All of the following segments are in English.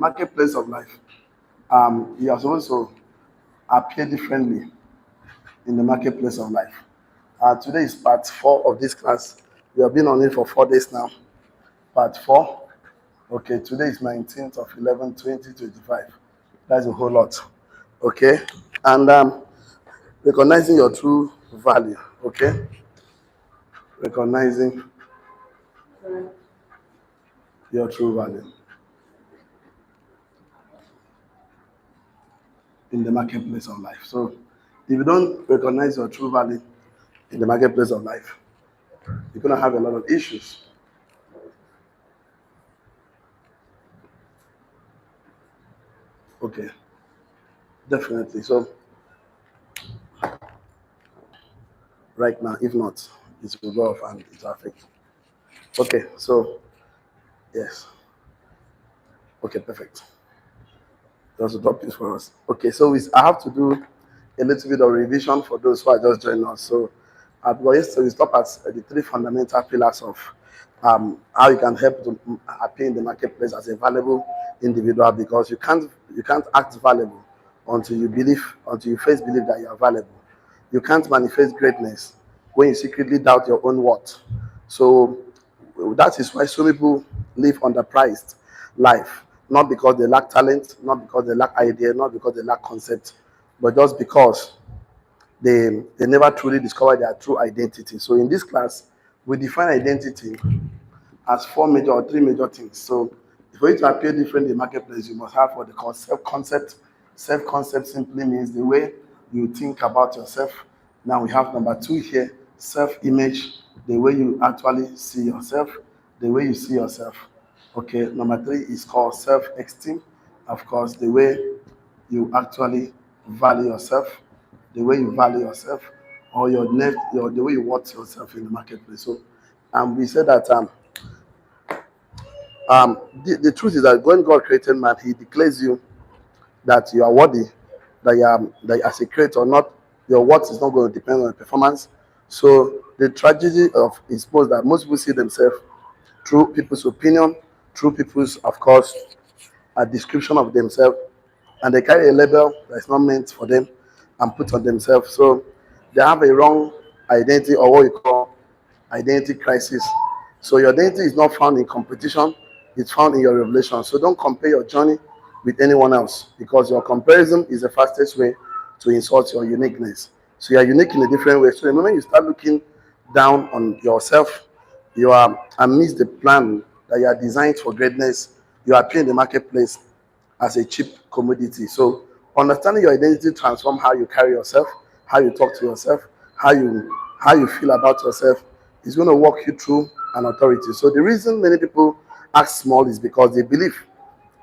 marketplace of life. You are supposed to appear differently in the marketplace of life. Today is part 4 of this class. We have been on it for 4 days now. Part 4. Okay, today is 19th of 11, 2025. That's a whole lot. Okay, and recognizing your true value. Okay, recognizing your true value in the marketplace of life. So, if you don't recognize your true value in the marketplace of life, you're going to have a lot of issues. Okay, definitely. So, right now, if not, it will go off and it will affect. Okay, so, yes. Okay, perfect. That's a drop this for us. Okay, so I have to do a little bit of revision for those who are just joining us. So, yesterday we stopped at the 3 fundamental pillars of how you can help to appear in the marketplace as a valuable individual, because you can't act valuable until you first believe that you are valuable. You can't manifest greatness when you secretly doubt your own worth. So that is why so many people live underpriced life, not because they lack talent, not because they lack idea, not because they lack concept, but just because they never truly discover their true identity. So in this class, we define identity as 3 major things. So for you to appear different in the marketplace, you must have what they call self-concept. Self-concept simply means the way you think about yourself. Now we have number 2 here, self-image, the way you actually see yourself, the way you see yourself. Okay, number 3 is called self-esteem. Of course, the way you actually value yourself, the way you value yourself, or the way you worth yourself in the marketplace. So, we said that the truth is that when God created man, He declares you that you are worthy, that as a creator, not your worth is not going to depend on your performance. So the tragedy of is supposed that most people see themselves through people's opinion, through people's, of course, a description of themselves, and they carry a label that's not meant for them and put on themselves. So they have a wrong identity, or what we call identity crisis. So your identity is not found in competition, it's found in your revelation. So don't compare your journey with anyone else, because your comparison is the fastest way to insult your uniqueness. So you are unique in a different way. So the moment you start looking down on yourself, you are amidst the plan that you are designed for greatness. You appear in the marketplace as a cheap commodity. So understanding your identity transforms how you carry yourself, how you talk to yourself, how you feel about yourself. It's going to walk you through an authority. So the reason many people act small is because they believe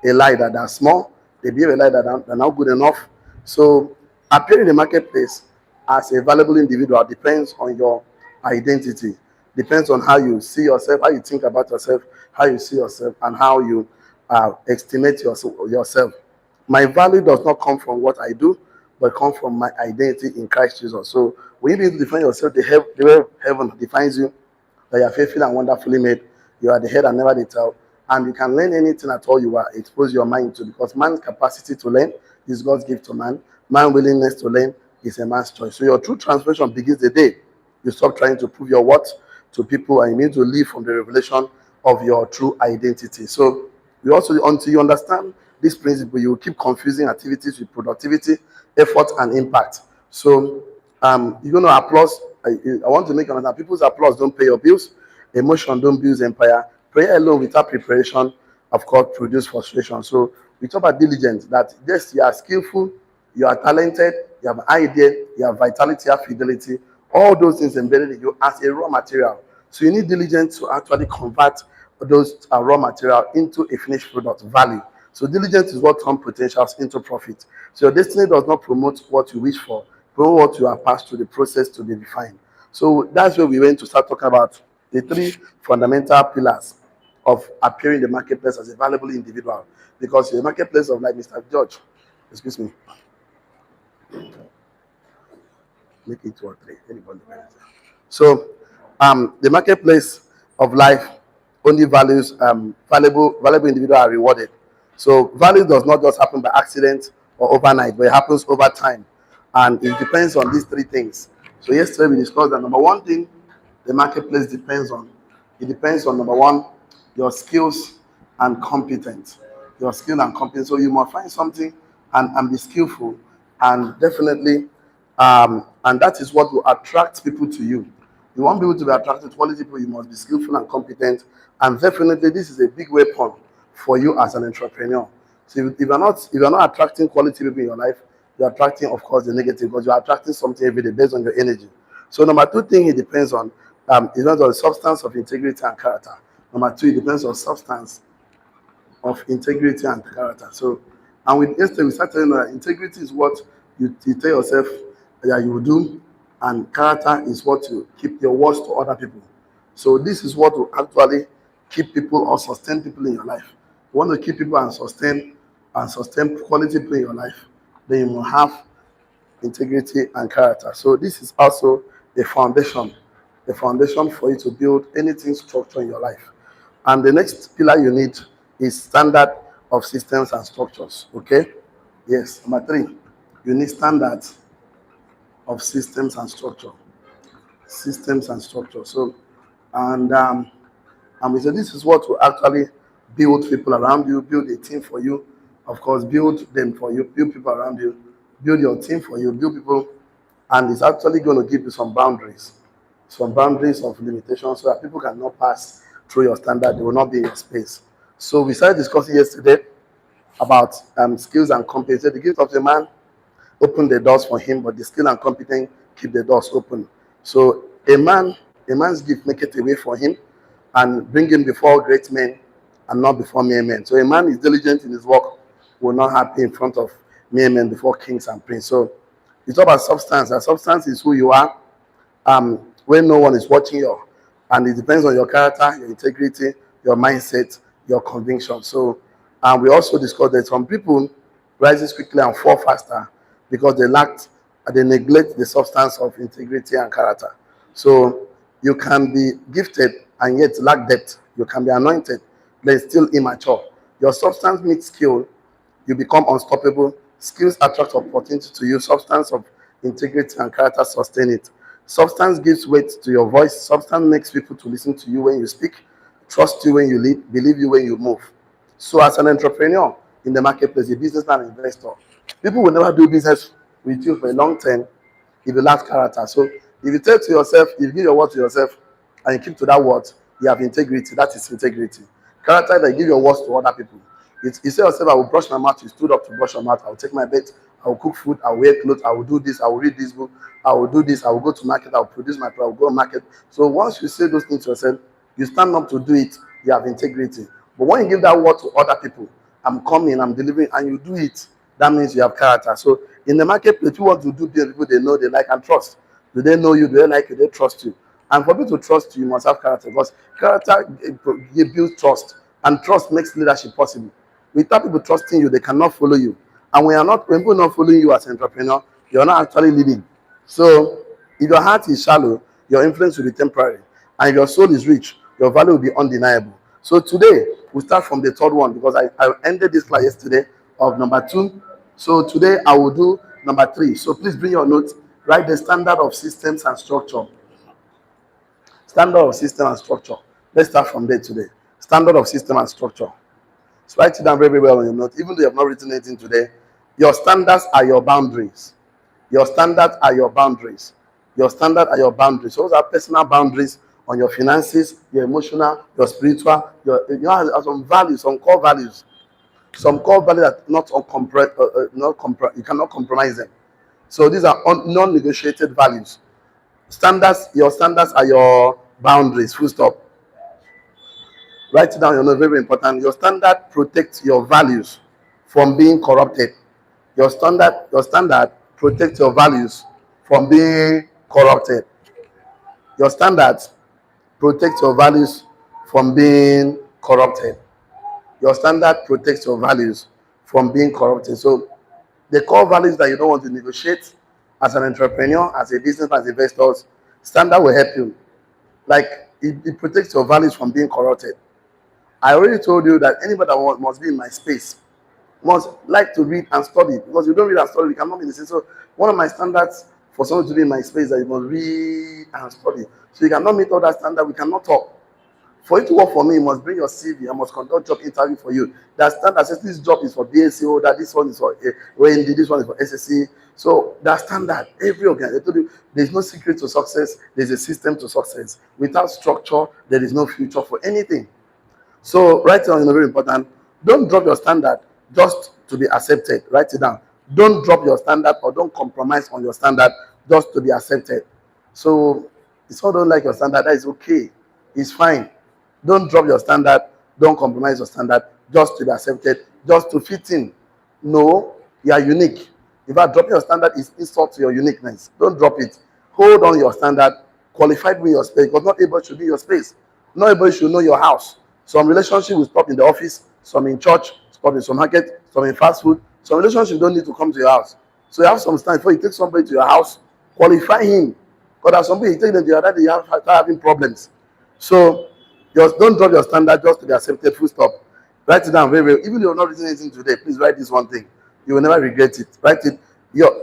a lie that they're small, they believe a lie that they're not good enough. So appearing in the marketplace as a valuable individual depends on your identity, depends on how you see yourself, how you think about yourself, how you see yourself, and how you estimate yourself. My value does not come from what I do, but come from my identity in Christ Jesus. So when you begin to define yourself, the way heaven defines you, that you are fearfully and wonderfully made, you are the head and never the tail, and you can learn anything at all you are expose your mind to, because man's capacity to learn is God's gift to man. Man's willingness to learn is a man's choice. So your true transformation begins the day you stop trying to prove your worth to people and you need to live from the revelation of your true identity. So you also, until you understand this principle, you will keep confusing activities with productivity, effort, and impact. So you're going to applause. I want to make another. People's applause don't pay your bills. Emotion don't build empire. Prayer alone without preparation, of course, produce frustration. So we talk about diligence. That yes, you are skillful, you are talented, you have idea, you have vitality, you have fidelity. All those things embedded in you as a raw material. So you need diligence to actually convert those raw material into a finished product value. So diligence is what turns potentials into profit. So your destiny does not promote what you wish for, promote what you are passed through the process to be defined. So that's where we went to start talking about the 3 fundamental pillars of appearing in the marketplace as a valuable individual. Because in the marketplace of life, Mr. George, excuse me, make it 2 or 3. Anybody? So the marketplace of life only values valuable individuals are rewarded. So value does not just happen by accident or overnight, but it happens over time. And it depends on these three things. So yesterday we discussed that number one thing the marketplace depends on. It depends on number one, your skills and competence. Your skill and competence. So you must find something and be skillful, and definitely and that is what will attract people to you. You want people to be attracted to quality people, you must be skillful and competent. And definitely this is a big weapon for you as an entrepreneur. So if you're not attracting quality people in your life, you're attracting, of course, the negative, because you're attracting something every day based on your energy. So number two thing it depends on is not on the substance of integrity and character. Number two, it depends on substance of integrity and character. So, and with yesterday we started telling you that integrity is what you tell yourself that you will do, and character is what you keep your words to other people. So this is what will actually keep people or sustain people in your life. You want to keep people and sustain quality people in your life, then you will have integrity and character. So this is also the foundation for you to build anything structure in your life. And the next pillar you need is standard of systems and structures. Okay? Yes. Number three, you need standards of systems and structure. Systems and structure. So, and we said this is what will actually build people around you, build a team for you. Of course, build them for you, build people around you, build your team for you, build people, and it's actually going to give you some boundaries of limitations, so that people cannot pass through your standard. They will not be in your space. So we started discussing yesterday about skills and competence. The gift of the man open the doors for him, but the skill and competence keep the doors open. So a man's gift make it a way for him and bring him before great men and not before mere men. So a man is diligent in his work will not happy in front of mere men before kings and princes. So it's all about substance. And substance is who you are when no one is watching you. And it depends on your character, your integrity, your mindset, your conviction. So we also discussed that some people rises quickly and fall faster because they neglect the substance of integrity and character. So you can be gifted and yet lack depth. You can be anointed, then still immature. Your substance meets skill, you become unstoppable. Skills attract opportunity to you. Substance of integrity and character sustain it. Substance gives weight to your voice. Substance makes people to listen to you when you speak, trust you when you lead, believe you when you move. So as an entrepreneur in the marketplace, a businessman, investor, people will never do business with you for a long time if you lack character. So if you tell to yourself, if you give your word to yourself and you keep to that word, you have integrity. That is integrity. Character that give your words to other people. You say yourself, I will brush my mouth. You stood up to brush your mouth. I will take my bed. I will cook food. I will wear clothes. I will do this. I will read this book. I will do this. I will go to market. I will produce my product. I will go to market. So once you say those things to yourself, you stand up to do it. You have integrity. But when you give that word to other people, I'm coming, I'm delivering, and you do it, that means you have character. So in the marketplace, you want to do business with people they know, they like, and trust. Do they know you? Do they like you? They trust you. And for people to trust you, you must have character, because character builds trust, and trust makes leadership possible. Without people trusting you, they cannot follow you. And when people not following you as an entrepreneur, you're not actually leading. So if your heart is shallow, your influence will be temporary. And if your soul is rich, your value will be undeniable. So today, we start from the third one, because I ended this class yesterday of number two. So today I will do number three. So please bring your notes. Write the standard of systems and structure. Standard of system and structure. Let's start from there today. Standard of system and structure. So write it down very, very well on your note. Even though you have not written anything today, your standards are your boundaries. Your standards are your boundaries. Your standards are your boundaries. Those are personal boundaries on your finances, your emotional, your spiritual, you have some values, some core values. Some core values that you cannot compromise them. So these are non-negotiated values. Your standards are your boundaries. Full stop. Write it down. You know, very important. Your standard protects your values from being corrupted. Your standard protects your values from being corrupted. Your standards protect your values from being corrupted. Your standard protects your values from being corrupted. So the core values that you don't want to negotiate as an entrepreneur, as a businessman, as investors, standard will help you. Like it protects your values from being corrupted. I already told you that anybody that must be in my space must like to read and study, because if you don't read and study, you cannot be in the same. So one of my standards for someone to be in my space is that you must read and study. So you cannot meet all that standard, we cannot talk. For you to work for me, you must bring your CV. I must conduct job interview for you. That standard says this job is for BSc, that this one is for OND, this one is for SSC. So that standard, every organization, I told you, there's no secret to success. There's a system to success. Without structure, there is no future for anything. So write it down, very important. Don't drop your standard just to be accepted. Write it down. Don't drop your standard or don't compromise on your standard just to be accepted. So if someone don't like your standard, that is okay. It's fine. Don't drop your standard. Don't compromise your standard just to be accepted, just to fit in. No, you are unique. If I drop your standard, is insult to your uniqueness. Don't drop it. Hold on your standard. Qualified with your space, because not everybody should be your space. Not everybody should know your house. Some relationship will stop in the office, some in church, stop in some market, some in fast food. Some relationship don't need to come to your house. So you have some time before you take somebody to your house, qualify him. Because there's somebody you take them to your other day, you start having problems. So just don't drop your standard just to be accepted, full stop. Write it down very well. Even if you're not written anything today, please write this one thing. You will never regret it. Write it.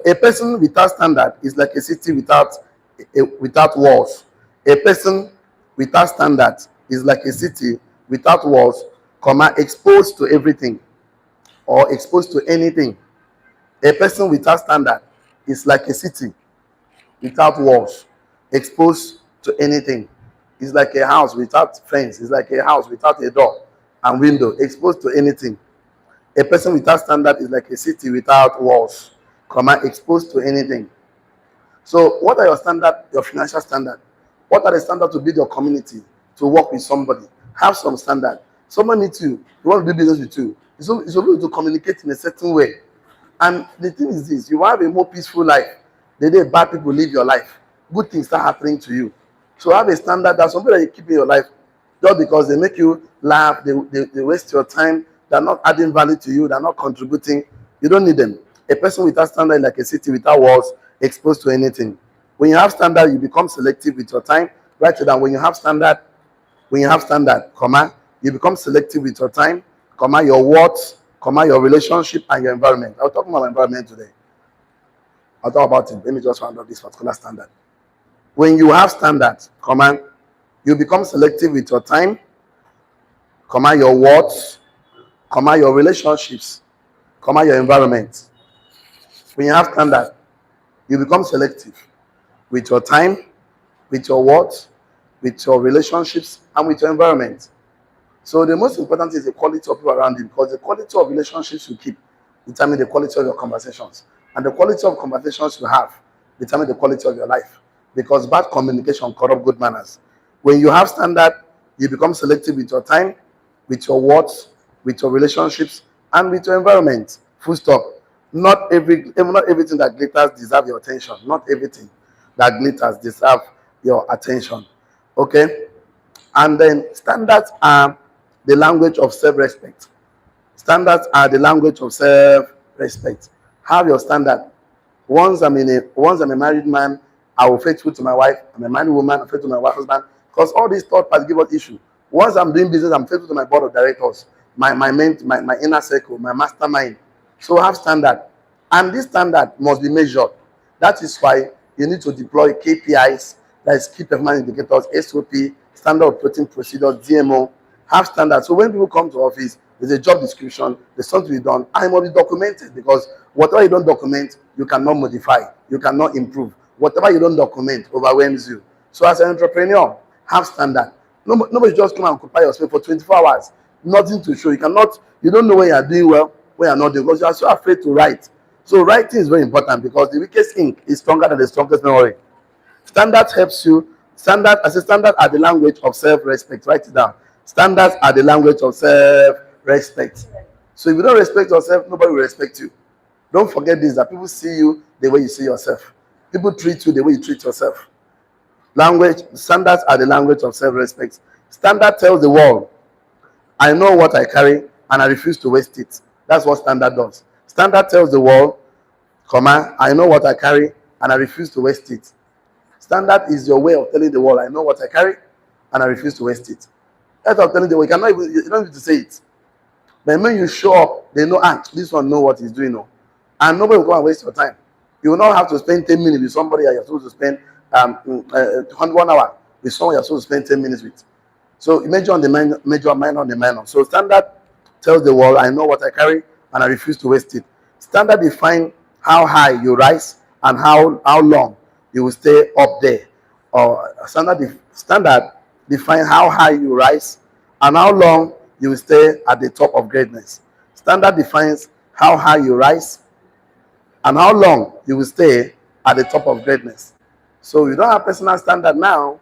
A person without standard is like a city without walls. A person without standard is like a city without walls, comma, exposed to everything or exposed to anything. A person without standard is like a city without walls, exposed to anything. It's like a house without fence. It's like a house without a door and window, exposed to anything. A person without standard is like a city without walls, comma, exposed to anything. So what are your standard, your financial standard? What are the standards to build your community, to work with somebody? Have some standard. Someone needs you. You want to do business with you. It's able to communicate in a certain way. And the thing is this, you have a more peaceful life. The day bad people live your life, good things start happening to you. So have a standard that somebody that you keep in your life just because they make you laugh, they waste your time, they're not adding value to you, they're not contributing. You don't need them. A person without standard like a city without walls, exposed to anything. When you have standard, you become selective with your time. Write it down. When you have standard, comma, you become selective with your time, comma, your words, comma, your relationship and your environment. I'll talk about my environment today. I'll talk about it. Let me just round up this particular standard. When you have standards, comma, you become selective with your time, comma, your words, comma, your relationships, comma, your environment. When you have standard, you become selective with your time, with your words, with your relationships, and with your environment. So the most important is the quality of people around you, because the quality of relationships you keep determine the quality of your conversations. And the quality of conversations you have determine the quality of your life. Because bad communication corrupt good manners. When you have standard, you become selective with your time, with your words, with your relationships, and with your environment. Full stop. Not everything that glitters deserves your attention. Not everything that glitters deserves your attention. Okay? And then standards are the language of self-respect. Standards are the language of self-respect. Have your standard. Once I'm a married man, I will faithful to my wife. I'm a married woman, I'm faithful to my husband. Because all these third parties give us issue. Once I'm doing business, I'm faithful to my board of directors, my inner circle, my mastermind. So have standard. And this standard must be measured. That is why you need to deploy KPIs, that is key performance indicators, SOP, standard operating procedures, DMO. Have standards. So when people come to office, there's a job description, there's something to be done, and it must be documented, because whatever you don't document, you cannot modify, you cannot improve. Whatever you don't document overwhelms you. So as an entrepreneur, have standard. Nobody just come and occupy your space for 24 hours. Nothing to show. You don't know when you are doing well, when you are not doing, because you are so afraid to write. So writing is very important, because the weakest ink is stronger than the strongest memory. Standards helps you. Standards are the language of self-respect. Write it down. Standards are the language of self-respect. So if you don't respect yourself, nobody will respect you. Don't forget this, that people see you the way you see yourself. People treat you the way you treat yourself. Standards are the language of self-respect. Standard tells the world, I know what I carry and I refuse to waste it. That's what standard does. Standard tells the world, comma, I know what I carry and I refuse to waste it. Standard is your way of telling the world, I know what I carry and I refuse to waste it. That's of telling the world, you don't need to say it. But when you show up, they know, this one know what he's doing now. And nobody will go and waste your time. You will not have to spend 10 minutes with somebody that you're supposed to spend 1 hour with someone you're supposed to spend 10 minutes with. So major on the major, minor on the minor. So standard tells the world, I know what I carry and I refuse to waste it. Standard define how high you rise and how long you will stay up there. Or standard define how high you rise and how long you will stay at the top of greatness. Standard defines how high you rise and how long you will stay at the top of greatness. So you don't have personal standard now,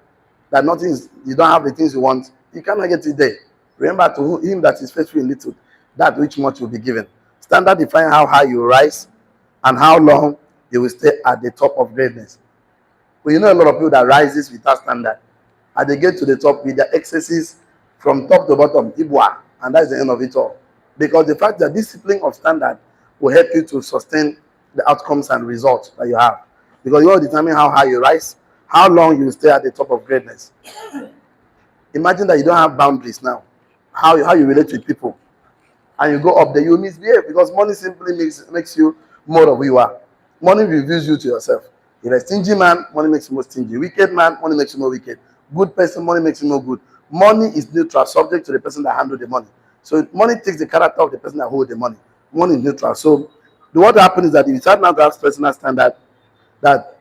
that nothing is, you don't have the things you want, you cannot get it there. Remember, to him that is faithful in little, that which much will be given. Standard define how high you rise and how long you will stay at the top of greatness. But you know a lot of people that rises without standard, and they get to the top with their excesses from top to bottom, Ibwa, and that's the end of it all. Because the fact that discipline of standard will help you to sustain the outcomes and results that you have. Because you will determine how high you rise, how long you will stay at the top of greatness. Imagine that you don't have boundaries now. How you relate with people. And you go up there, you misbehave because money simply makes you more of who you are. Money reveals you to yourself. If a stingy man, money makes you more stingy. Wicked man, money makes you more wicked. Good person, money makes you more good. Money is neutral, subject to the person that handles the money. So money takes the character of the person that holds the money. Money is neutral. So what happens is that if you start now to have personal standard, that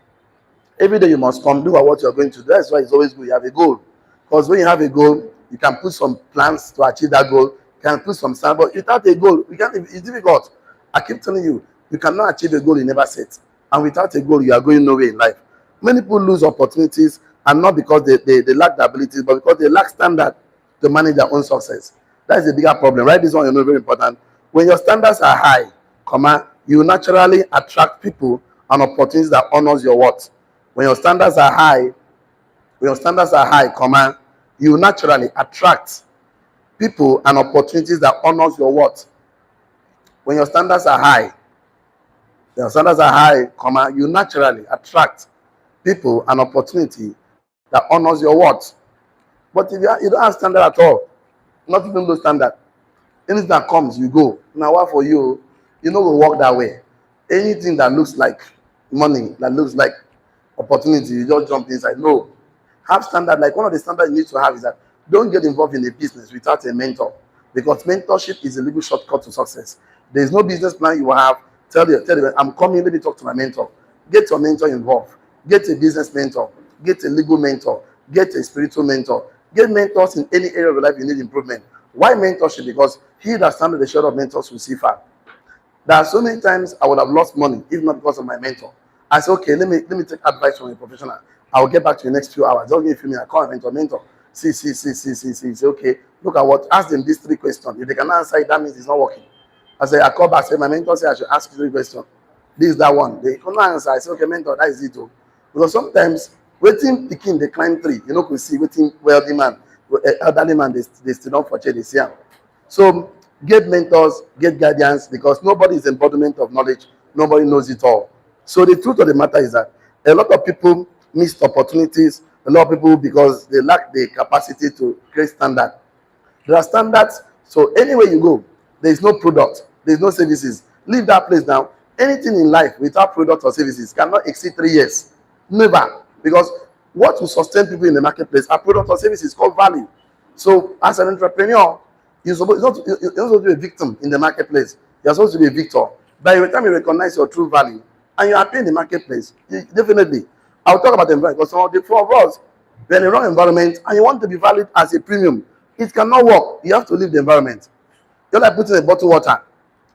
every day you must come do what you're going to do. That's why it's always good. You have a goal. Because when you have a goal, you can put some plans to achieve that goal. You can put some standard. But without a goal, it's difficult. I keep telling you, you cannot achieve a goal you never set. And without a goal, you are going nowhere in life. Many people lose opportunities, and not because they lack the abilities, but because they lack standard to manage their own success. That is a bigger problem. Right? This one you know very important. When your standards are high, you naturally attract people and opportunities that honors your worth. When your standards are high, you naturally attract people and opportunities that honors your worth. When your standards are high, you naturally attract people and opportunity that honors your worth. But if you don't have standard at all, not even low standard, anything that comes, you go. Now, what for you? You know, will work that way. Anything that looks like money, that looks like opportunity, you just jump inside. No. Have standard. Like one of the standards you need to have is that don't get involved in a business without a mentor. Because mentorship is a legal shortcut to success. There is no business plan you will have. Tell them, I'm coming, let me talk to my mentor. Get your mentor involved. Get a business mentor. Get a legal mentor. Get a spiritual mentor. Get mentors in any area of your life you need improvement. Why mentorship? Because he that stands at the shadow of mentors will see far. There are so many times I would have lost money if not because of my mentor. I said, okay, let me take advice from a professional. I will get back to you in the next few hours. Don't give me a few minutes. I call my mentor. See. Say, okay, look at what. Ask them these 3 questions. If they cannot answer it, that means it's not working. I call back. Say, my mentor said I should ask you 3 questions. This is that one. They cannot answer. I say, okay, mentor, that is it. Too. Because sometimes waiting picking they climb 3. You know, could see waiting wealthy man, elderly man, they still don't forget they see him. So get mentors, get guidance, because nobody is embodiment of knowledge. Nobody knows it all. So the truth of the matter is that a lot of people missed opportunities. A lot of people, because they lack the capacity to create standard. There are standards. So anywhere you go, there is no product. There is no services. Leave that place now. Anything in life without product or services cannot exceed 3 years. Never. Because what will sustain people in the marketplace are product or services called value. So as an entrepreneur, you're not supposed to be a victim in the marketplace. You're supposed to be a victor. By the time you recognize your true value and you appear in the marketplace, definitely. I'll talk about the environment because some of the 4 of us, we're in the wrong environment and you want to be valued as a premium. It cannot work. You have to leave the environment. Just like putting a bottle water.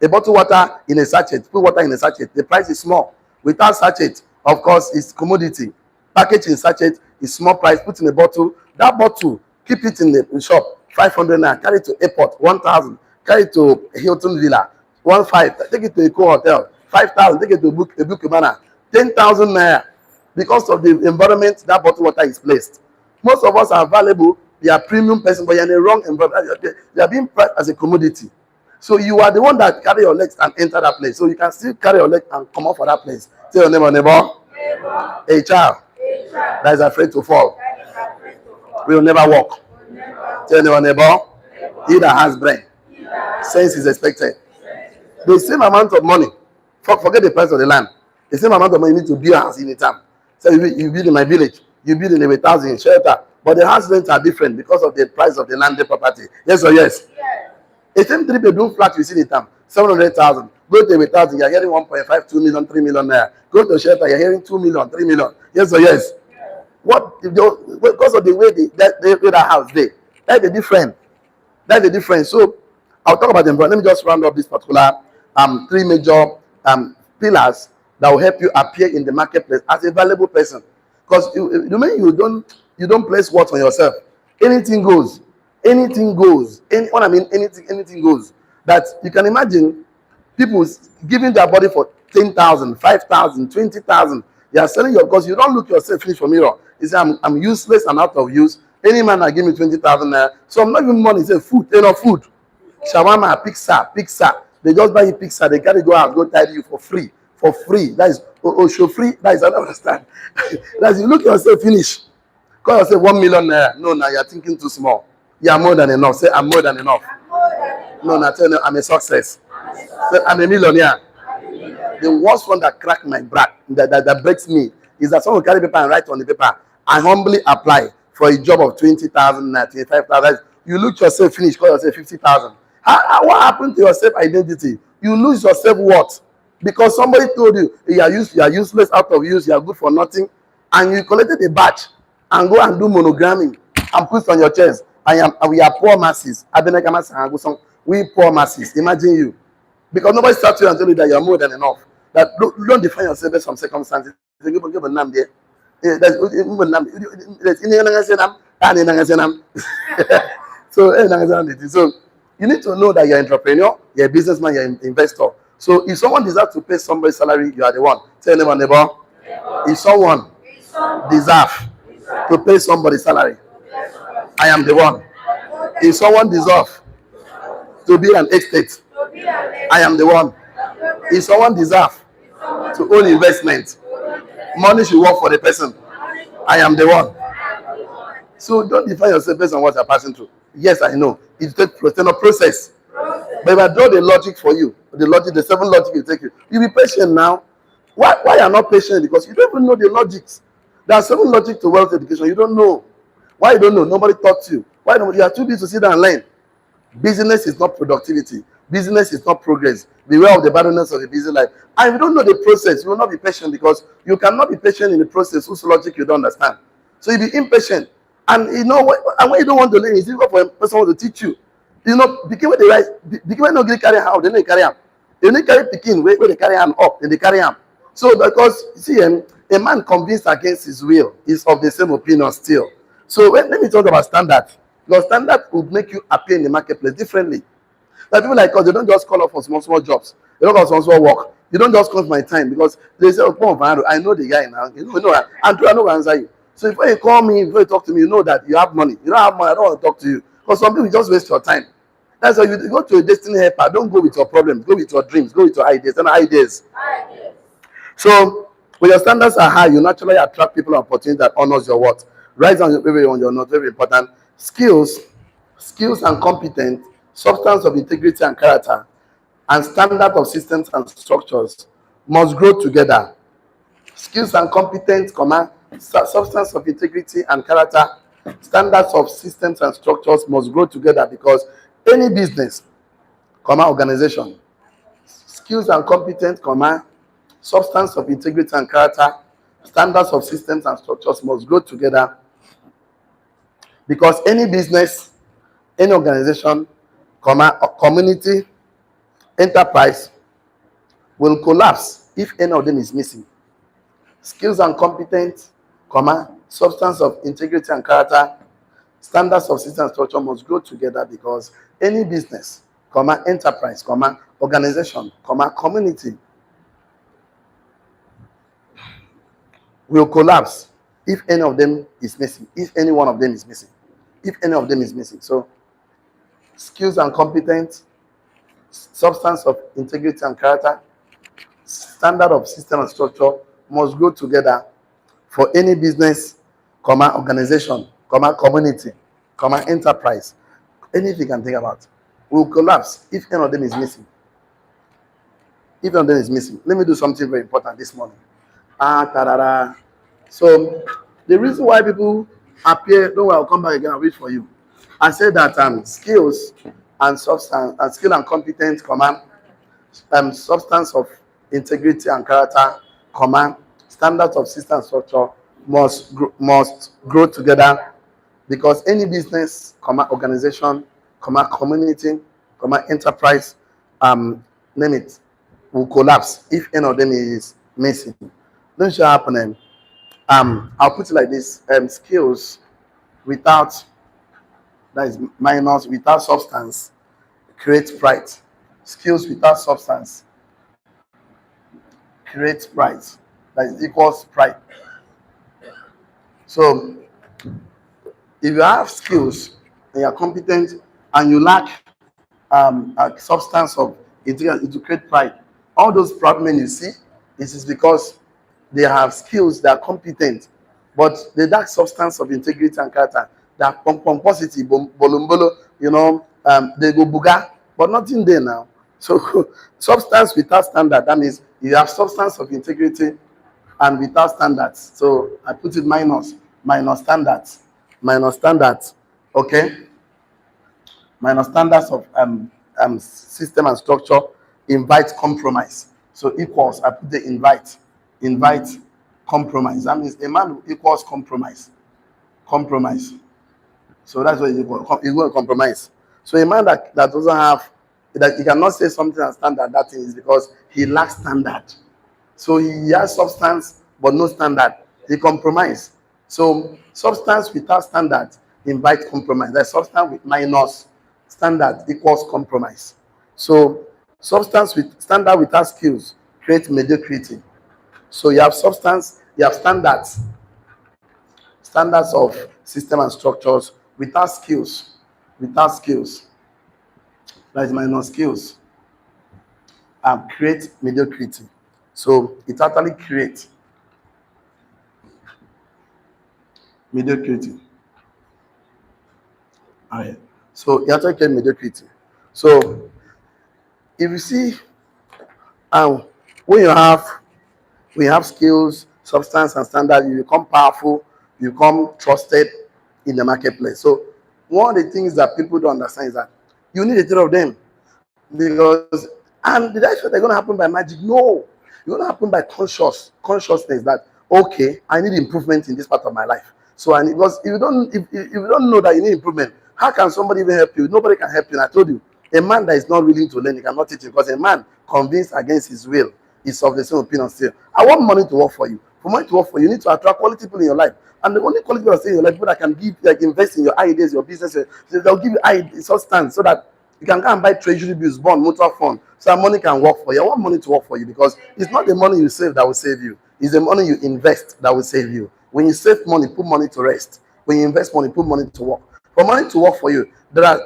A bottle water in a sachet. Put water in a sachet. The price is small. Without sachet, of course, it's commodity. Package in sachet is small price. Put in a bottle. That bottle, keep it in the shop. 500 naira. Carry it to airport. 1,000. Carry it to Hilton Villa. 1,500. Take it to a cool hotel. 5,000. Take it to a book banner. 10,000 naira. Because of the environment that bottle water is placed. Most of us are valuable. They are premium person, but you're in the wrong environment. They are being priced as a commodity. So you are the one that carry your legs and enter that place. So you can still carry your leg and come out for that place. Tell your neighbor. A child that is afraid to fall will never walk. Tell your neighbor. He that has brain Sense is expected. The same amount of money, forget the price of the land. The same amount of money you need to build a house in a town. So you build in my village, you build in a 1,000 shelter, but the house rents are different because of the price of the landed property. Yes or yes? A same 3-bedroom flat you see in town, 700,000. Go to a 1,000, you're hearing 1.5, 2 million, 3 million naira. Go to a shelter, you're hearing 2 million, 3 million. Yes or yes? What because of the way they that house they. That's the difference. That's the difference. So I'll talk about them, but let me just round up this particular three major pillars that will help you appear in the marketplace as a valuable person. Because you mean you don't place words on yourself. Anything goes. Anything goes. What I mean, anything goes. That you can imagine people giving their body for 10,000, 5,000, 20,000. They are selling your because you don't look yourself finish for mirror. You say I'm useless and out of use. Any man that give me 20,000 naira. So I'm not even money. Say food, food. Shawarma, pizza. They just buy you pizza. They carry go out, go tidy you for free. For free. That is show free. That is I don't understand. That's you look yourself finish. Call yourself 1 million naira. No, now you're thinking too small. You are more than enough. Say I'm more than enough. No, now tell you I'm a success. Say I'm a millionaire. The worst one that cracked my back, that breaks me, is that someone carry paper and write on the paper, I humbly apply for a job of 20,000, 25,000. You look yourself finish, call yourself 50,000. What happened to your self-identity? You lose your self-worth because somebody told you you are useless, out of use, you are good for nothing, and you collected a badge and go and do monogramming and put on your chest. We are poor masses. We poor masses. Imagine you. Because nobody starts you and tell you that you are more than enough. That don't define yourself based on circumstances. Give a name there. So you need to know that you're an entrepreneur, you're a businessman, you're an investor. So if someone deserves to pay somebody's salary, you are the one. Tell them, neighbor. If someone deserves to pay somebody's salary, I am the one. If someone deserves to be an estate, I am the one. If someone deserves to own investment, money should work for the person, I am the one. So don't define yourself based on what you're passing through. Yes, I know. It takes a process. But if I draw the logic for you, the 7 logic will take you. You'll be patient now. Why are you not patient? Because you don't even know the logics. There are 7 logic to wealth education. You don't know. Why you don't know? Nobody taught you. Why don't you are too busy to sit down and learn? Business is not productivity. Business is not progress. Beware of the barrenness of the busy life. And if you don't know the process, you will not be patient because you cannot be patient in the process whose logic you don't understand. So you'll be impatient. And you know what? And when you don't want to learn, it's difficult for a person to teach you. You know, begin with the right. Begin with not carry out. They don't carry out. They don't carry picking where they carry him up. Then they carry him. So because see, a man convinced against his will is of the same opinion still. So let me talk about standard. Your standard will make you appear in the marketplace differently. Like people like us, they don't just call up for small jobs. They don't call for small work. You don't just call for my time because they say, oh, I know the guy now. You know, and I know answer you. So if you call me, if you talk to me, you know that you have money. You don't have money, I don't want to talk to you. Because some people just waste your time. That's why you go to a destiny helper. Don't go with your problems. Go with your dreams. Go with your ideas. And ideas. So when your standards are high, you naturally attract people and opportunities that honors your worth. Rise on your note, very important. Skills and competence, substance of integrity and character, and standard of systems and structures must grow together. Skills and competence, substance of integrity and character, standards of systems and structures must grow together because any business, organization, skills and competence, substance of integrity and character, standards of systems and structures must grow together because any business, any organization, community, enterprise will collapse if any of them is missing. Skills and competence, substance of integrity and character, standards of system and structure must grow together because any business, enterprise, organization, community will collapse if any of them is missing. If any one of them is missing. If any of them is missing. So skills and competence, substance of integrity and character, standard of system and structure must go together for any business, organization, community, enterprise, anything you can think about. will collapse if any of them is missing. If any of them is missing. Let me do something very important this morning. Tarara. So the reason why people appear, don't worry, I'll come back again and wait for you. I said that skills and substance and skill and competence command substance of integrity and character, command standards of system structure must grow together because any business, organization, community, enterprise, name it, will collapse if any of them is missing. Don't show happening. I'll put it like this: skills without that is minus without substance creates pride. Skills without substance creates pride. That is equals pride. So if you have skills and you're competent and you lack a substance of it to create pride, all those proud men you see, it is because they have skills, they are competent, but they lack substance of integrity and character. They are pomposity, bolumbolo, they go buga, but nothing there now. So substance without standard, that means you have substance of integrity and without standards. So I put it minus standards, okay? Minus standards of system and structure invite compromise. So equals, I put the invite compromise. That means a man equals compromise. So that's what you go compromise. So a man that doesn't have, that he cannot say something and standard, that thing is because he lacks standard. So he has substance but no standard. He compromise. So substance without standard invite compromise. That substance with minus standard equals compromise. So substance with standard without skills creates mediocrity. So you have substance, you have standards of system and structures without skills, that is minus skills, create mediocrity. So it actually creates mediocrity. All right. So it actually creates mediocrity. So if you see, when we have skills, substance, and standard, you become powerful, you become trusted in the marketplace. So one of the things that people don't understand is that you need a lot of them because, and did I say they're going to happen by magic? No, it's going to happen by consciousness that okay, I need improvement in this part of my life. So I need, because if you don't know that you need improvement, how can somebody even help you? Nobody can help you. And I told you, a man that is not willing to learn, he cannot teach you because a man convinced against his will is of the same opinion still. I want money to work for you. For money to work for you, you need to attract quality people in your life. And the only quality people are saying in your life, people that can give, like invest in your ideas, your business, they'll give you substance so that you can go and buy treasury bills, bond, mutual fund, so that money can work for you. I want money to work for you because it's not the money you save that will save you. It's the money you invest that will save you. When you save money, put money to rest. When you invest money, put money to work. For money to work for you, there's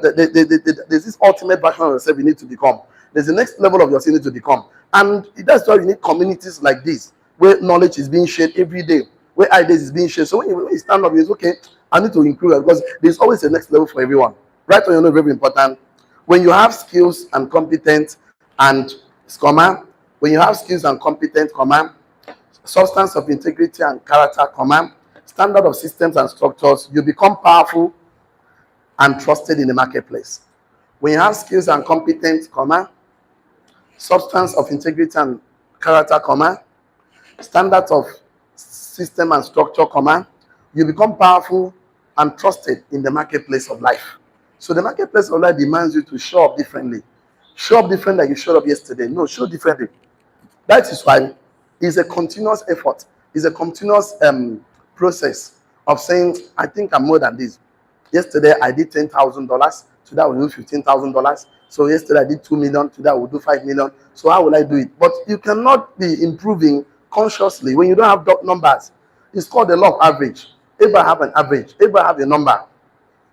this ultimate version of yourself you need to become. There's the next level of yourself you need to become. And that's why you need communities like this, where knowledge is being shared every day, where ideas is being shared. So when you stand up, it's okay, I need to improve it because there's always a next level for everyone. Right on your know, very important. When you have skills and competence and when you have skills and competence, substance of integrity and character, standard of systems and structures, you become powerful and trusted in the marketplace. When you have skills and competence, substance of integrity and character, standards of system and structure, you become powerful and trusted in the marketplace of life. So the marketplace of life demands you to show up differently. Show up different like you showed up yesterday. No, show differently. That is why it's a continuous effort. It's a continuous process of saying, I think I'm more than this. Yesterday I did $10,000. Today I will do $15,000. So yesterday I did 2 million. Today I will do 5 million. So how will I do it? But you cannot be improving consciously when you don't have numbers. It's called the law of average. Everybody have an average. Everybody have a number.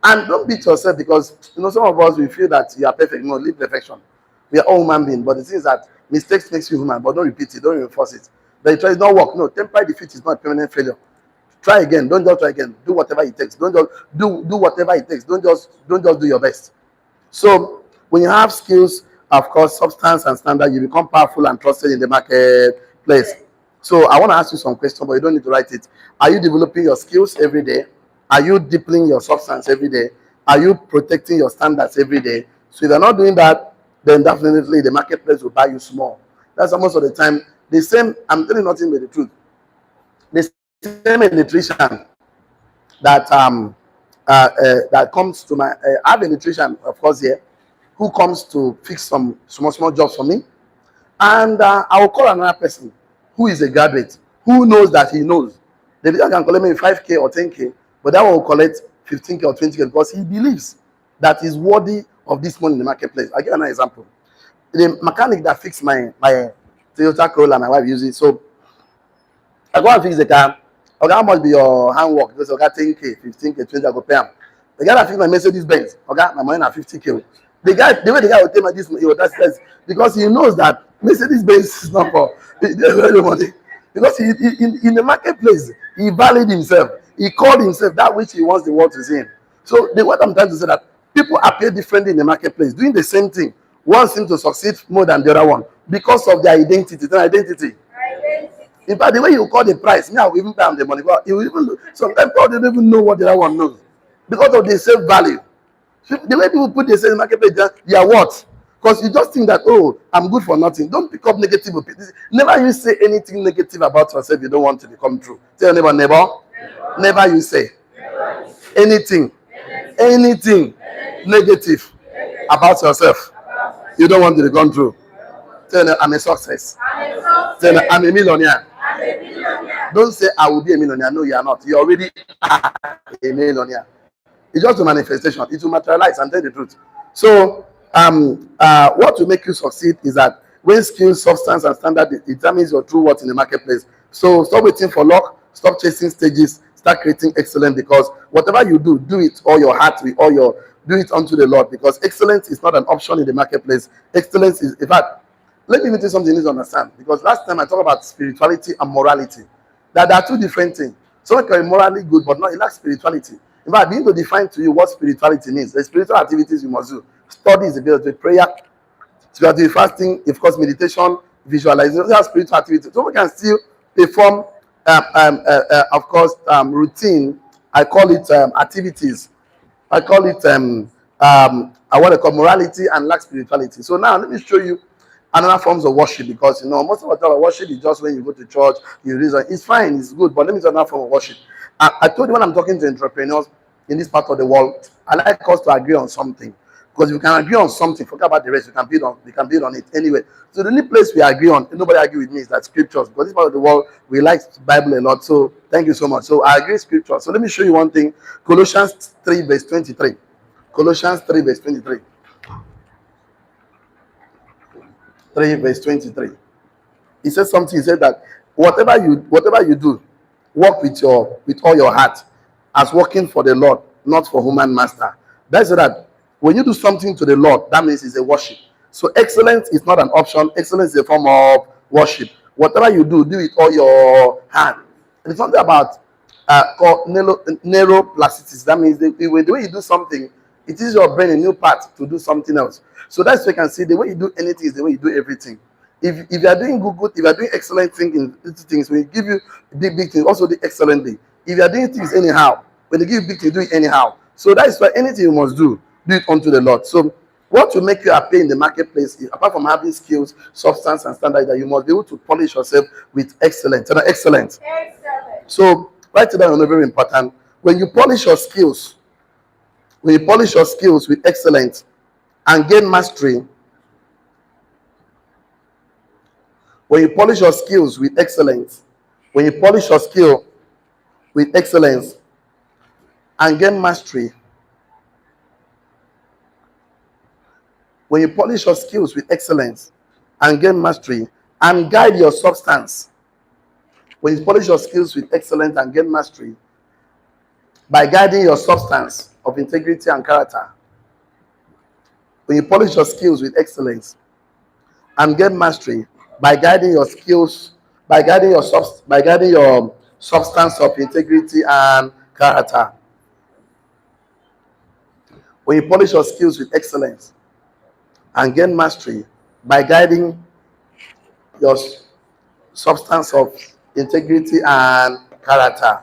And don't beat yourself because some of us we feel that you are perfect. No, leave perfection. We are all human beings, but the thing is that mistakes makes you human, but don't repeat it, don't reinforce it. But it does not work. No, temporary defeat is not a permanent failure. Try again. Don't just try again. Do whatever it takes. Don't just do whatever it takes. Don't just do your best. So When you have skills, of course, substance and standard, you become powerful and trusted in the marketplace. So I want to ask you some questions, but you don't need to write it. Are you developing your skills every day? Are you deepening your substance every day? Are you protecting your standards every day? So if you're not doing that, then definitely the marketplace will buy you small. That's most of the time. The same, I'm telling you nothing but the truth. The same electrician that comes to my I have an electrician, of course, here, who comes to fix some small jobs for me, and I will call another person who is a graduate, who knows that he knows. The electrician can collect maybe 5K or 10K, but that one will collect 15K or 20K because he believes that he's worthy of this money in the marketplace. I'll give an example. The mechanic that fixed my Toyota Corolla, my wife uses, so I go and fix the car. Okay, how much be your handwork? Because okay, 10K, 15K, 20, I go pay him. The guy that fix my Mercedes Benz, okay, my money na 50K. The way the guy will take my this, that's because he knows that Mercedes Benz is not for the money. Because in the marketplace, he valued himself. He called himself that which he wants the world to see him. So what I'm trying to say that people appear differently in the marketplace, doing the same thing. One seems to succeed more than the other one because of their identity. Their identity. In fact, the way you call the price, me, I will even pay him the money. But you even sometimes people don't even know what the other one knows because of the same value. The way people put the same marketplace, they are what? Because you just think that, oh, I'm good for nothing. Don't pick up negative opinions. Never you say anything negative about yourself you don't want to become true. Tell your neighbor. Never you say anything negative about yourself you don't want to become true. Tell them I'm a success. Tell them I'm a millionaire. Don't say I will be a millionaire. No, you are not. You already are a millionaire. It's just a manifestation. It will materialize and tell the truth. So, what will make you succeed is that when skills, substance, and standard determines your true worth in the marketplace. So, stop waiting for luck. Stop chasing stages. Start creating excellence because whatever you do, do it all your heart with all your do it unto the Lord because excellence is not an option in the marketplace. Excellence is, in fact, let me tell you something you need to understand because last time I talked about spirituality and morality. That there are two different things. Someone can be morally good, but not enough spirituality. In fact, being to define to you what spirituality means, the spiritual activities you must do. Study is a bit of prayer, spiritual fasting, of course, meditation, visualization. Those are spiritual activities. So we can still perform, of course, routine. I call it activities. I call it I want to call morality and lack spirituality. So now let me show you another forms of worship because most of the time worship is just when you go to church, you reason it's fine, it's good, but let me tell you another form of worship. I told you when I'm talking to entrepreneurs in this part of the world, I like us to agree on something. Because if we can agree on something, forget about the rest, we can build on it anyway. So the only place we agree on, nobody agree with me, is that scriptures. Because this part of the world, we like Bible a lot. So thank you so much. So I agree scriptures. So let me show you one thing. Colossians 3 verse 23. Colossians 3 verse 23. 3 verse 23. He said something. He said that whatever you do, work with all your heart, as working for the Lord, not for human master. That's so that when you do something to the Lord, that means it's a worship. So excellence is not an option. Excellence is a form of worship. Whatever you do with all your heart. And it's something about called neuroplasticity. That means the way you do something, it is your brain a new part to do something else. So that's why you can see the way you do anything is the way you do everything. If you are doing good, if you are doing excellent things, when you give you big things, also do excellently. If you are doing things anyhow, when they give you big things, do it anyhow. So that is why anything you must do it unto the Lord. So what will make you appear in the marketplace is, apart from having skills, substance, and standards, that you must be able to polish yourself with excellence. Excellent. So write it down, very important. When you polish your skills, with excellence and gain mastery, when you polish your skills with excellence, when you polish your skill with excellence and gain mastery, when you polish your skills with excellence and gain mastery and guide your substance, when you polish your skills with excellence and gain mastery by guiding your substance of integrity and character, when you polish your skills with excellence and gain mastery by guiding your skills, by guiding your substance of integrity and character. When you polish your skills with excellence and gain mastery by guiding your substance of integrity and character,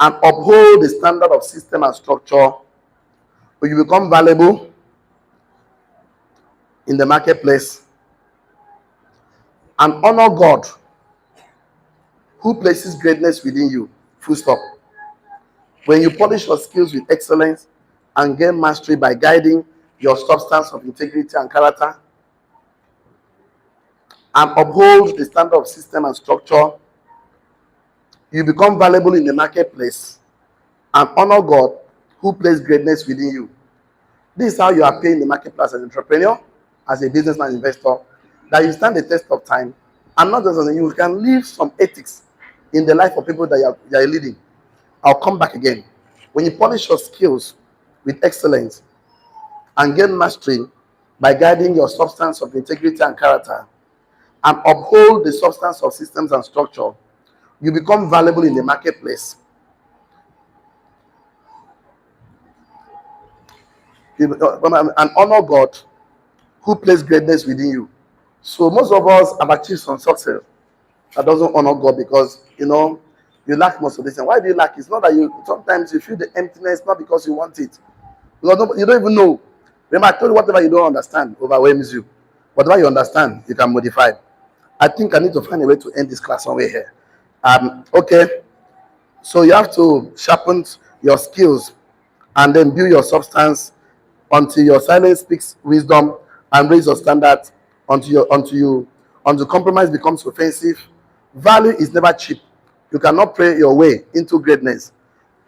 and uphold the standard of system and structure, you become valuable in the marketplace, and honor God who places greatness within you. Full stop. When you polish your skills with excellence and gain mastery by guiding your substance of integrity and character, and uphold the standard of system and structure, you become valuable in the marketplace and honor God who placed greatness within you. This is how you are paying the marketplace as an entrepreneur, as a businessman, investor, that you stand the test of time, and not just as you can leave some ethics in the life of people that you are leading. I'll come back again. When you polish your skills with excellence and gain mastery by guiding your substance of integrity and character, and uphold the substance of systems and structure, you become valuable in the marketplace. And honor God who placed greatness within you. So most of us have achieved some success that doesn't honor God, because you lack most of this. And why do you lack? It's not that you sometimes you feel the emptiness, not because you want it. Because you don't even know. Remember, I told you whatever you don't understand overwhelms you. Whatever you understand, you can modify. I think I need to find a way to end this class somewhere here. Okay. So you have to sharpen your skills and then build your substance until your silence speaks wisdom, and raise your standards until compromise becomes offensive. Value is never cheap. You cannot pray your way into greatness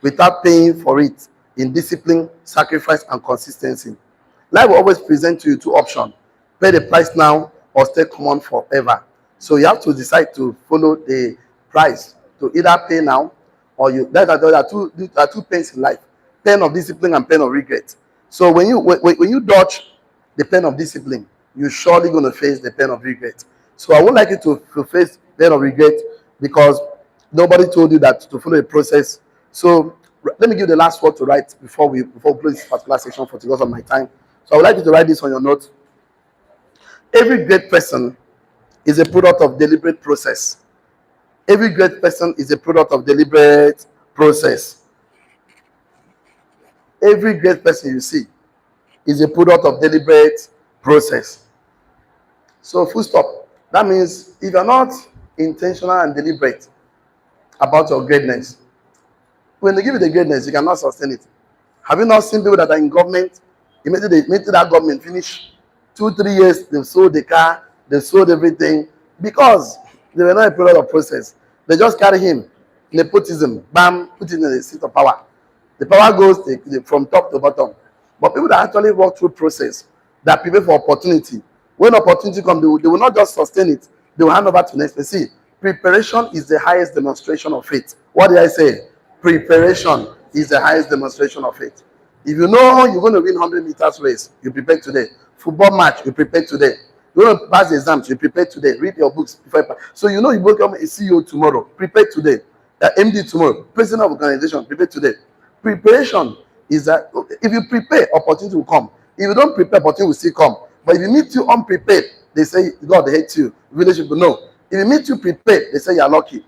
without paying for it in discipline, sacrifice, and consistency. Life will always present to you two options: pay the price now or stay common forever. So you have to decide to follow the price, to either pay now or you. There are two pains in life: pain of discipline and pain of regret. So when you dodge the pain of discipline, you're surely going to face the pain of regret. So I would like you to face pain of regret, because nobody told you that to follow a process. So let me give the last word to write before we close this particular section for because of my time. So I would like you to write this on your notes. Every great person is a product of deliberate process. Every great person is a product of deliberate process. Every great person you see is a product of deliberate process. So full stop. That means if you're not intentional and deliberate about your greatness, when they give you the greatness, you cannot sustain it. Have you not seen people that are in government? Immediately that government finish 2-3 years, they've sold the car, they've sold everything, because they were not a product of process. They just carry him, nepotism, bam, put him in the seat of power. The power goes from top to bottom. But people that actually work through process, that prepare for opportunity, when opportunity comes, they will not just sustain it, they will hand over to the next person. See, preparation is the highest demonstration of faith. What did I say? Preparation is the highest demonstration of faith. If you know you're going to win 100 meters race, you prepare today. Football match, you prepare today. You're going to pass the exams, you prepare today. Read your books before you pass. So you know you will become a CEO tomorrow. Prepare today. MD tomorrow. President of organization, prepare today. Preparation is that if you prepare, opportunity will come. If you don't prepare, opportunity will still come. But if you meet you unprepared, they say God hates you. Village people know. If you meet you prepared, they say you're lucky.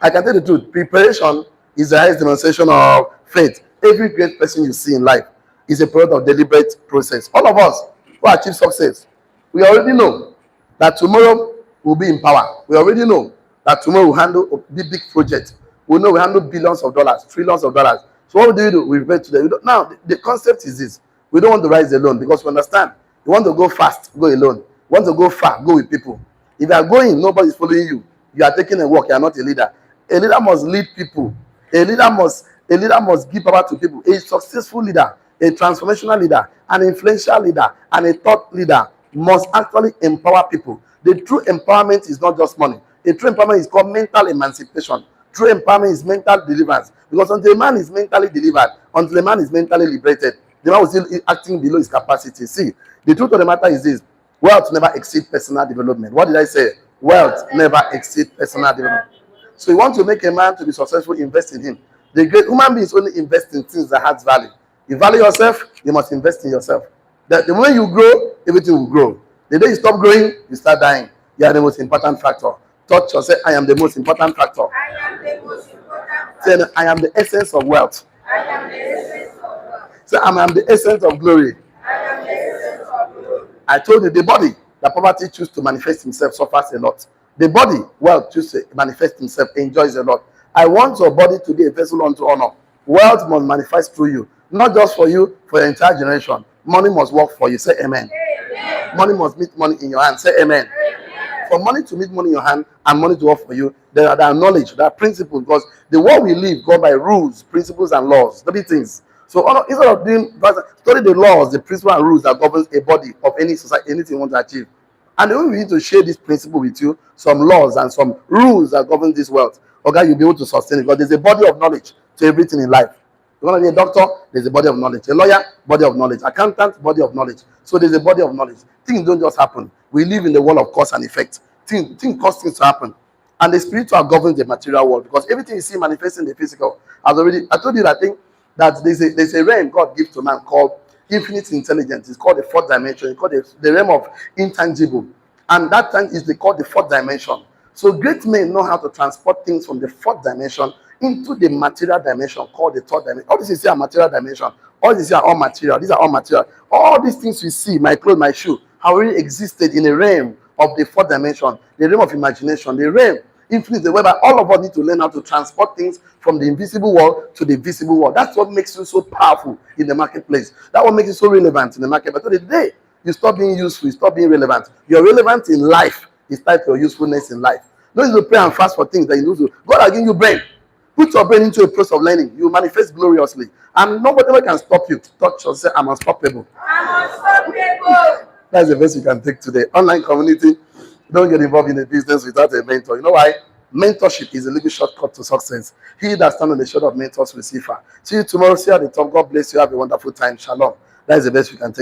I can tell the truth. Preparation is the highest demonstration of faith. Every great person you see in life is a product of deliberate process. All of us who achieve success, we already know that tomorrow we'll be in power. We already know that tomorrow we'll handle a big project. We know we handle billions of dollars, trillions of dollars. So what do? We prepare today. Now, the concept is this. We don't want to rise alone, because we understand. You want to go fast, go alone. You want to go far, go with people. If you are going, nobody is following you. You are taking a walk, you are not a leader. A leader must lead people. A leader must give power to people. A successful leader, a transformational leader, an influential leader, and a thought leader must actually empower people. The true empowerment is not just money. A true empowerment is called mental emancipation. True empowerment is mental deliverance. Because until a man is mentally delivered, until a man is mentally liberated, the man will still acting below his capacity. See, the truth of the matter is this: wealth never exceeds personal development. What did I say? Wealth never exceeds personal development. So you want to make a man to be successful, invest in him. The great human beings only invest in things that has value. You value yourself, you must invest in yourself. The moment you grow, everything will grow. The day you stop growing, you start dying. You are the most important factor. Touch yourself, I am the most important factor. I am the most important Say, factor. I am the essence of wealth. I am the essence of wealth. Say, I am the essence of glory. I am the essence of glory. I told you the body that poverty chooses to manifest himself suffers a lot. The body, wealth chooses to manifest himself, enjoys a lot. I want your body to be a vessel unto honor. Wealth must manifest through you, not just for you, for your entire generation. Money must work for you. Say amen. Amen. Money must meet money in your hand. Say amen. Amen. For money to meet money in your hand and money to work for you, there are knowledge, there are principles, because the world we live go by rules, principles, and laws. The big things. So instead of doing, study the laws, the principles and rules that governs a body of any society, anything you want to achieve. And then we need to share this principle with you, some laws and some rules that govern this world. Okay, you'll be able to sustain it, because there's a body of knowledge to everything in life. You want to be a doctor, there's a body of knowledge. A lawyer, body of knowledge. Accountant, body of knowledge. So there's a body of knowledge. Things don't just happen. We live in the world of cause and effect. Things cause things to happen. And the spiritual governs the material world, because everything you see manifesting the physical. I told you that thing, that there's a realm God gives to man called infinite intelligence. It's called the fourth dimension. It's called the realm of intangible. And that time is called the fourth dimension. So great men know how to transport things from the fourth dimension into the material dimension called the third dimension. All this is here material dimension. All these are all material. These are all material. All these things we see, my clothes, my shoe, have already existed in a realm of the fourth dimension, the realm of imagination, the realm infinite, whereby all of us need to learn how to transport things from the invisible world to the visible world. That's what makes you so powerful in the marketplace. That's what makes you so relevant in the market. But the day you stop being useful, you stop being relevant. Your relevance in life is tied to your usefulness in life. Don't need to pray and fast for things that you need to. God has given you brain. Put your brain into a process of learning. You manifest gloriously. And nobody can stop you. Touch yourself, I'm unstoppable. I'm unstoppable. That's the best you can take today. Online community, don't get involved in a business without a mentor. You know why? Mentorship is a little shortcut to success. He that stands on the shoulder of mentors will see far. See you tomorrow. See you at the top. God bless you. Have a wonderful time. Shalom. That is the best you can take.